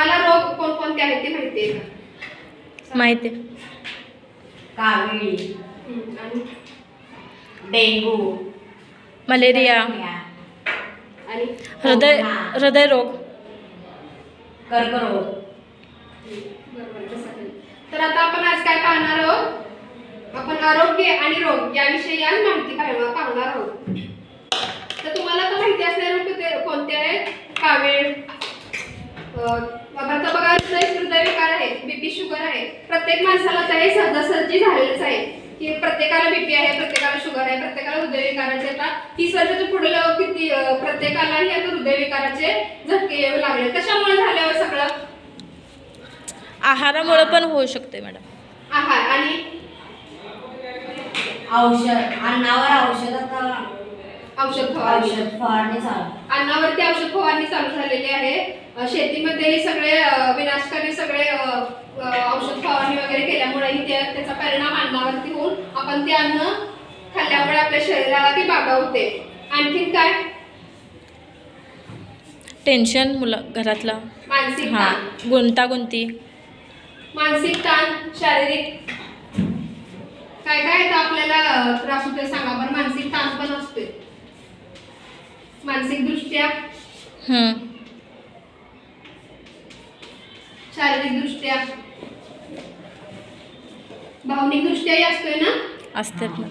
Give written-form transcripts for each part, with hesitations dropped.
तुम्हाला रोग कोणकोणते आहेत ते माहिती आहे का? माहिती आहे. कावीळ, आणि डेंगू, मलेरिया, आणि हृदयरोग, कर्करोग. बरोबर तसं आहे. तर आता आपण आज काय पाहणार आहोत? आपण आरोग्य आणि रोग याविषयी आज माहिती पाहणार आहोत. तर तुम्हाला तर माहिती असणारे रोग कोणते आहेत? कावीळ, बघा हृदयविकार आहे, बीपी शुगर आहे. प्रत्येक माणसाला तर हे सहजासहजी झालेलंच आहे की प्रत्येकाला बीपी आहे, प्रत्येकाला शुगर आहे, प्रत्येकाला हृदयविकाराचे आता 30 वर्षाच्या पुढे किती प्रत्येकालाही आता हृदयविकाराचे झटके येऊ लागले. कशामुळे झाल्यावर सगळं? आहारामुळे पण होऊ शकते मॅडम. आहार आणि औषध, अन्नावर औषध फवारणी चालू. अन्नावरती औषध फवारणी चालू झालेली आहे. शेतीमध्ये सगळे विनाशकारी सगळे औषध फवारणी वगैरे केल्यामुळे त्याचा परिणाम अन्नावरती होऊन आपण ते अन्न खाल्ल्यामुळे आपल्या शरीराला ती बागावते. आणखीन काय? टेन्शन, मुलं घरातला मानसिक हां, ताण, गुंतागुंती, मानसिक ताण, शारीरिक काय काय तर आपल्याला त्रास होते सांगा बरं. मानसिक ताण पण असते, मानसिक दृष्ट्या, शारीरिक दृष्ट्या, भावनिक दृष्ट्याही असतोय ना? असतात ना.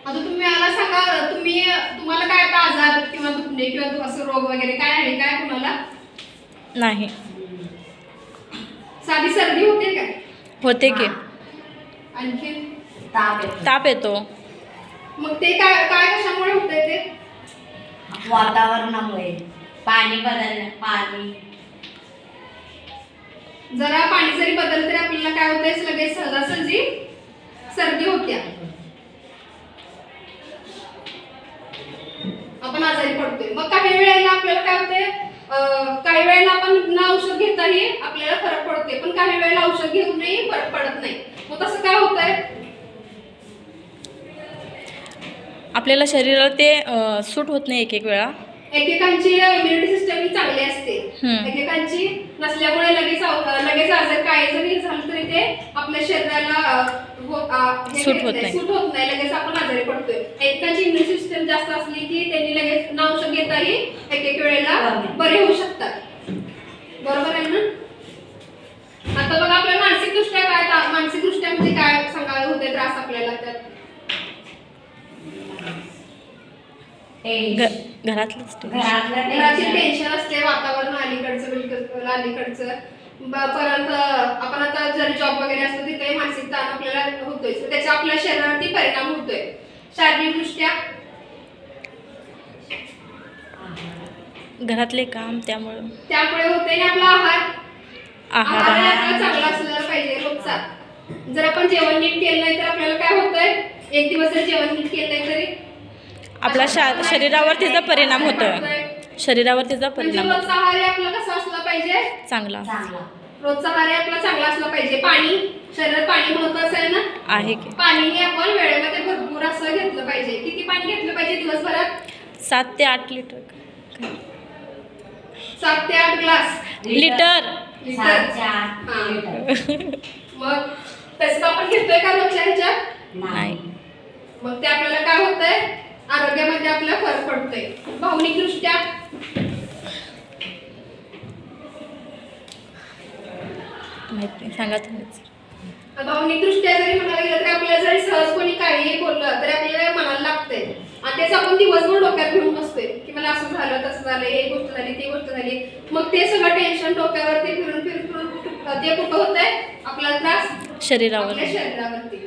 आता तुम्ही मला सांगा, तुम्हाला काय आता आजार किंवा दुखणे किंवा असं रोग वगैरे काय आहे काय तुम्हाला? नाही. साधी सर्दी होते काय? होते की. आणखीन ताप येतो. मग ते काय काय कशामुळे होतंय ते? वातावरणामुळे, पाणी पाणी जरा पाणी जरी बदललं तरी आपल्याला काय होतंय? लगेच सहजासहजी सर्दी होत्या, आपण आजारी पडतोय. मग काही वेळेला आपल्याला काय होतंय? काही वेळेला आपण न औषध घेताही आपल्याला फरक पडते, पण काही वेळेला औषध घेऊनही फरक पडत नाही. मग तसं काय होतंय? आपल्याला शरीराला ते सूट होत नाही एक एक वेळा. एकेकांची इम्युनिटी सिस्टम ही चांगली असते, एकेकांची नसल्यामुळे लगेच आजार काय जरी झालं तरी ते आपल्या शरीराला सूट होत नाही, लगेच आपण आजारी पडतोय. एकेकांची इम्युनिटी सिस्टम जास्त असली की त्यांनी लगेच न औषध घेताही एक वेळेला बरे होऊ शकतात. बरोबर आहे ना? आता बघा आपल्या मानसिक दृष्ट्या काय, मानसिक दृष्ट्या म्हणजे काय सांगायला होते त्रास आपल्याला? त्यात घरातली टेन्शन असते, वातावरण अलीकडचं परत आपण आता जर जॉब वगैरे असतो तिथे मानसिक ताण आपल्याला होतोय, त्याचा आपल्या शरीरावरती परिणाम होतोय. शारीरिक दृष्ट्या घरातले काम त्यामुळे होते. आपला आहार चांगला असला पाहिजे रोजचा. जर आपण जेवण नीट केलं नाही तर आपल्याला काय होतंय? एक दिवस जर जेवण नीट केलं नाही तरी आपल्या शरीरावर त्याचा परिणाम होतोय. शरीरावर त्याचा परिणाम. रोजचा आहार आपला कसा असला पाहिजे? चांगला. रोजचा आहार आपला चांगला असला पाहिजे. पाणी, शरीरात पाणी महत्वाचं आहे ना? आहे की. पाणी आपण वेळेमध्ये भरपूर असं घेतलं पाहिजे. किती पाणी घेतलं पाहिजे दिवसभरात? 7 ते 8 लिटर. 7 ते 8 ग्लास लिटर. मग तसं आपण घेतोय का रोजच्या ह्याच्यात? नाही. मग ते आपल्याला काय होतंय? आरोग्यामध्ये आपल्याला फरक पडतोय. भावनिक दृष्ट्या माहिती सांगा तुम्हीच. भावनिक दृष्ट्या जरी म्हणायला गेलं तर आपल्याला जरी सहज कोणी काहीही बोललं तरी आपल्याला मनाला लागतंय आणि त्याचं आपण दिवसभर डोक्यात घेऊन बसतोय की मला असं झालं, तसं झालं, ही गोष्ट झाली, ती गोष्ट झाली. मग ते सगळं टेन्शन डोक्यावरती फिरून ते कुठं होतंय? आपला त्रास शरीरावरती.